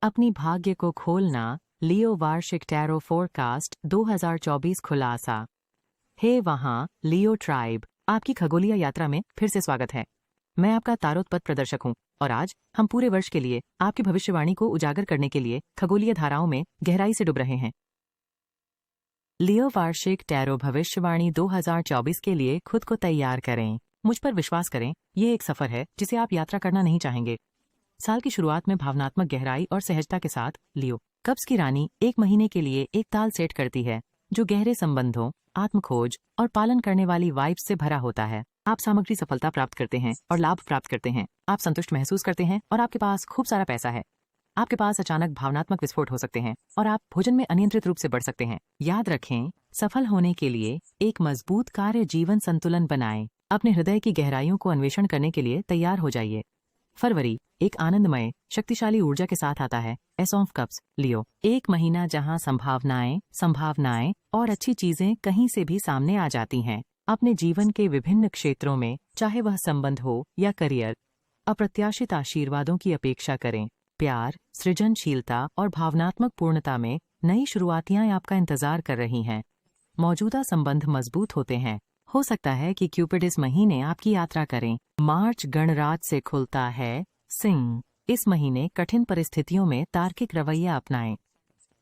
अपनी भाग्य को खोलना। लियो वार्षिक टैरो फोरकास्ट 2024 खुलासा। हे वहाँ लियो ट्राइब, आपकी खगोलीय यात्रा में फिर से स्वागत है। मैं आपका तारोत्पत प्रदर्शक हूँ और आज हम पूरे वर्ष के लिए आपकी भविष्यवाणी को उजागर करने के लिए खगोलीय धाराओं में गहराई से डूब रहे हैं। लियो वार्षिक टैरो भविष्यवाणी 2024 के लिए खुद को तैयार करें। मुझ पर विश्वास करें, ये एक सफर है जिसे आप यात्रा करना नहीं चाहेंगे। साल की शुरुआत में भावनात्मक गहराई और सहजता के साथ लियो कप्स की रानी एक महीने के लिए एक ताल सेट करती है जो गहरे संबंधों, आत्मखोज और पालन करने वाली वाइब्स से भरा होता है। आप सामग्री सफलता प्राप्त करते हैं और लाभ प्राप्त करते हैं। आप संतुष्ट महसूस करते हैं और आपके पास खूब सारा पैसा है। आपके पास अचानक भावनात्मक विस्फोट हो सकते हैं और आप भोजन में अनियंत्रित रूप से बढ़ सकते हैं। याद रखें, सफल होने के लिए एक मजबूत कार्य जीवन संतुलन बनाएं। अपने हृदय की गहराइयों को अन्वेषण करने के लिए तैयार हो जाइए। फरवरी एक आनंदमय, शक्तिशाली ऊर्जा के साथ आता है। एस ऑफ कप्स लियो, एक महीना जहां संभावनाएं और अच्छी चीजें कहीं से भी सामने आ जाती हैं। अपने जीवन के विभिन्न क्षेत्रों में, चाहे वह संबंध हो या करियर, अप्रत्याशित आशीर्वादों की अपेक्षा करें। प्यार, सृजनशीलता और भावनात्मक पूर्णता में नई शुरुआतियां आपका इंतजार कर रही हैं। मौजूदा संबंध मजबूत होते हैं। हो सकता है कि क्यूपिड इस महीने आपकी यात्रा करें। मार्च गणराज से खुलता है। सिंह, इस महीने कठिन परिस्थितियों में तार्किक रवैया अपनाएं।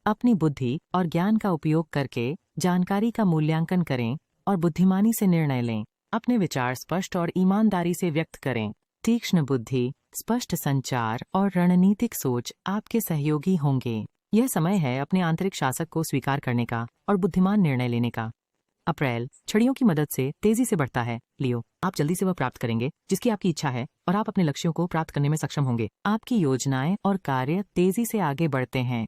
अपनी बुद्धि और ज्ञान का उपयोग करके जानकारी का मूल्यांकन करें और बुद्धिमानी से निर्णय लें। अपने विचार स्पष्ट और ईमानदारी से व्यक्त करें। तीक्ष्ण बुद्धि, स्पष्ट संचार और रणनीतिक सोच आपके सहयोगी होंगे। यह समय है अपने आंतरिक शासक को स्वीकार करने का और बुद्धिमान निर्णय लेने का। अप्रैल छड़ियों की मदद से तेजी से बढ़ता है। लियो, आप जल्दी से वह प्राप्त करेंगे जिसकी आपकी इच्छा है और आप अपने लक्ष्यों को प्राप्त करने में सक्षम होंगे। आपकी योजनाएं और कार्य तेजी से आगे बढ़ते हैं।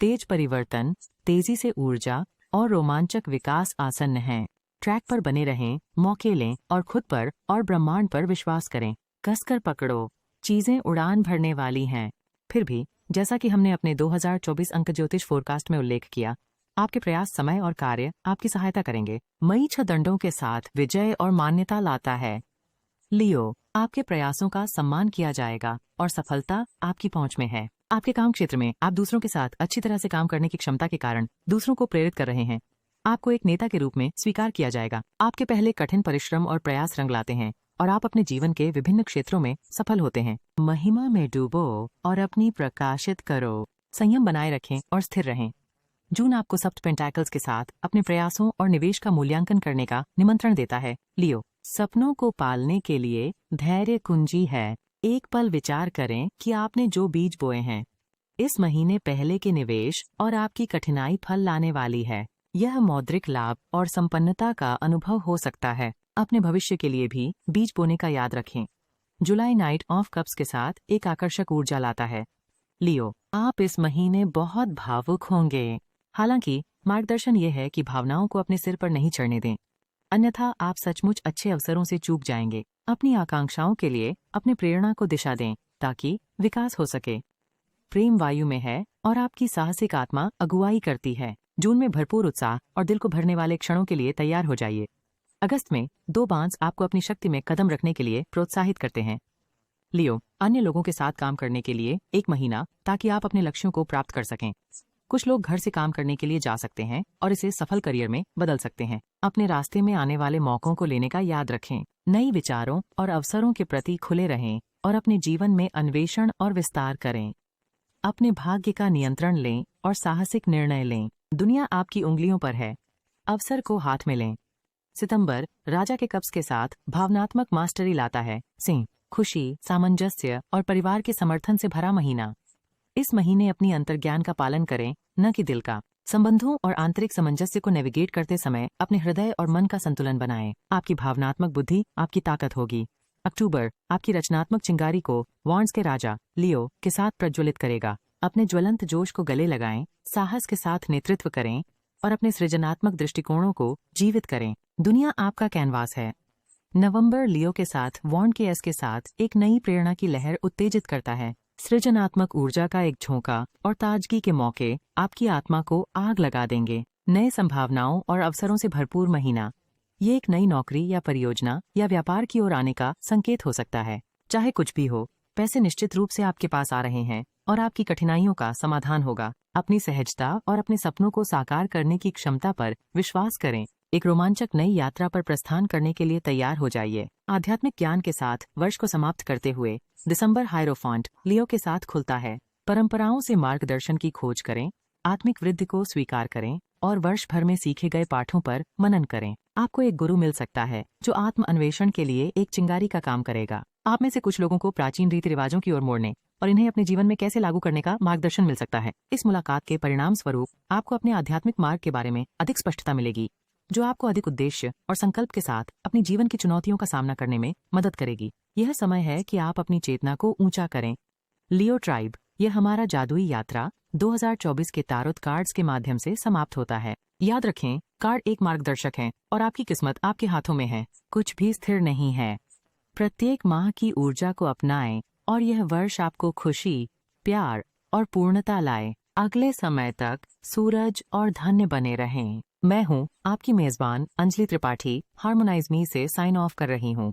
तेज परिवर्तन, तेजी से ऊर्जा और रोमांचक विकास आसन्न हैं। ट्रैक पर बने रहें, मौके लें और खुद पर और ब्रह्मांड पर विश्वास करें। कसकर पकड़ो, चीजें उड़ान भरने वाली हैं। फिर भी, जैसा कि हमने अपने 2024 अंक ज्योतिष फोरकास्ट में उल्लेख किया, आपके प्रयास, समय और कार्य आपकी सहायता करेंगे। मई 6 दंडों के साथ विजय और मान्यता लाता है। लियो, आपके प्रयासों का सम्मान किया जाएगा और सफलता आपकी पहुंच में है। आपके काम क्षेत्र में आप दूसरों के साथ अच्छी तरह से काम करने की क्षमता के कारण दूसरों को प्रेरित कर रहे हैं। आपको एक नेता के रूप में स्वीकार किया जाएगा। आपके पहले कठिन परिश्रम और प्रयास रंग लाते हैं और आप अपने जीवन के विभिन्न क्षेत्रों में सफल होते हैं। महिमा में डूबो और अपनी प्रकाशित करो। संयम बनाए रखें और स्थिर रहें। जून आपको सप्त पेंटाकल्स के साथ अपने प्रयासों और निवेश का मूल्यांकन करने का निमंत्रण देता है। लियो, सपनों को पालने के लिए धैर्य कुंजी है। एक पल विचार करें कि आपने जो बीज बोए हैं, इस महीने पहले के निवेश और आपकी कठिनाई फल लाने वाली है। यह मौद्रिक लाभ और संपन्नता का अनुभव हो सकता है। अपने भविष्य के लिए भी बीज बोने का याद रखें। जुलाई नाइट ऑफ कप्स के साथ एक आकर्षक ऊर्जा लाता है। लियो, आप इस महीने बहुत भावुक होंगे। हालांकि मार्गदर्शन ये है कि भावनाओं को अपने सिर पर नहीं चढ़ने दें, अन्यथा आप सचमुच अच्छे अवसरों से चूक जाएंगे। अपनी आकांक्षाओं के लिए अपने प्रेरणा को दिशा दें ताकि विकास हो सके। प्रेम वायु में है और आपकी साहसिक आत्मा अगुवाई करती है। जून में भरपूर उत्साह और दिल को भरने वाले क्षणों के लिए तैयार हो जाइए। अगस्त में 2 बांस आपको अपनी शक्ति में कदम रखने के लिए प्रोत्साहित करते हैं। लियो, अन्य लोगों के साथ काम करने के लिए एक महीना ताकि आप अपने लक्ष्यों को प्राप्त कर सकें। कुछ लोग घर से काम करने के लिए जा सकते हैं और इसे सफल करियर में बदल सकते हैं। अपने रास्ते में आने वाले मौकों को लेने का याद रखें। नई विचारों और अवसरों के प्रति खुले रहें और अपने जीवन में अन्वेषण और विस्तार करें। अपने भाग्य का नियंत्रण लें और साहसिक निर्णय लें। दुनिया आपकी उंगलियों पर है, अवसर को हाथ में लें। सितंबर राजा के कप्स के साथ भावनात्मक मास्टरी लाता है। सिंह, खुशी, सामंजस्य और परिवार के समर्थन से भरा महीना। इस महीने अपनी अंतर्ज्ञान का पालन करें, न कि दिल का। संबंधों और आंतरिक सामंजस्य को नेविगेट करते समय अपने हृदय और मन का संतुलन बनाएं। आपकी भावनात्मक बुद्धि आपकी ताकत होगी। अक्टूबर आपकी रचनात्मक चिंगारी को वॉन्ड्स के राजा लियो के साथ प्रज्वलित करेगा। अपने ज्वलंत जोश को गले लगाएं, साहस के साथ नेतृत्व करें और अपने सृजनात्मक दृष्टिकोणों को जीवित करें। दुनिया आपका कैनवास है। नवंबर लियो के साथ वॉन्ड के एस के साथ एक नई प्रेरणा की लहर उत्तेजित करता है। सृजनात्मक ऊर्जा का एक झोंका और ताजगी के मौके आपकी आत्मा को आग लगा देंगे। नए संभावनाओं और अवसरों से भरपूर महीना। ये एक नई नौकरी या परियोजना या व्यापार की ओर आने का संकेत हो सकता है। चाहे कुछ भी हो, पैसे निश्चित रूप से आपके पास आ रहे हैं और आपकी कठिनाइयों का समाधान होगा। अपनी सहजता और अपने सपनों को साकार करने की क्षमता पर विश्वास करें। एक रोमांचक नई यात्रा पर प्रस्थान करने के लिए तैयार हो जाइए। आध्यात्मिक ज्ञान के साथ वर्ष को समाप्त करते हुए दिसंबर हायरोफांट लियो के साथ खुलता है। परंपराओं से मार्गदर्शन की खोज करें, आत्मिक वृद्धि को स्वीकार करें और वर्ष भर में सीखे गए पाठों पर मनन करें। आपको एक गुरु मिल सकता है जो आत्म अन्वेषण के लिए एक चिंगारी का काम करेगा। आप में से कुछ लोगों को प्राचीन रीति रिवाजों की ओर मोड़ने और इन्हें अपने जीवन में कैसे लागू करने का मार्गदर्शन मिल सकता है। इस मुलाकात के परिणाम स्वरूप आपको अपने आध्यात्मिक मार्ग के बारे में अधिक स्पष्टता मिलेगी, जो आपको अधिक उद्देश्य और संकल्प के साथ अपनी जीवन की चुनौतियों का सामना करने में मदद करेगी। यह समय है कि आप अपनी चेतना को ऊंचा करें। लियो ट्राइब, यह हमारा जादुई यात्रा 2024 के तारोट कार्ड्स के माध्यम से समाप्त होता है। याद रखें, कार्ड एक मार्गदर्शक हैं और आपकी किस्मत आपके हाथों में है। कुछ भी स्थिर नहीं है। प्रत्येक माह की ऊर्जा को अपनाएं और यह वर्ष आपको खुशी, प्यार और पूर्णता लाए। अगले समय तक सूरज और धन्य बने रहें। मैं हूं आपकी मेजबान अंजलि त्रिपाठी, हार्मोनाइज मी से साइन ऑफ कर रही हूं।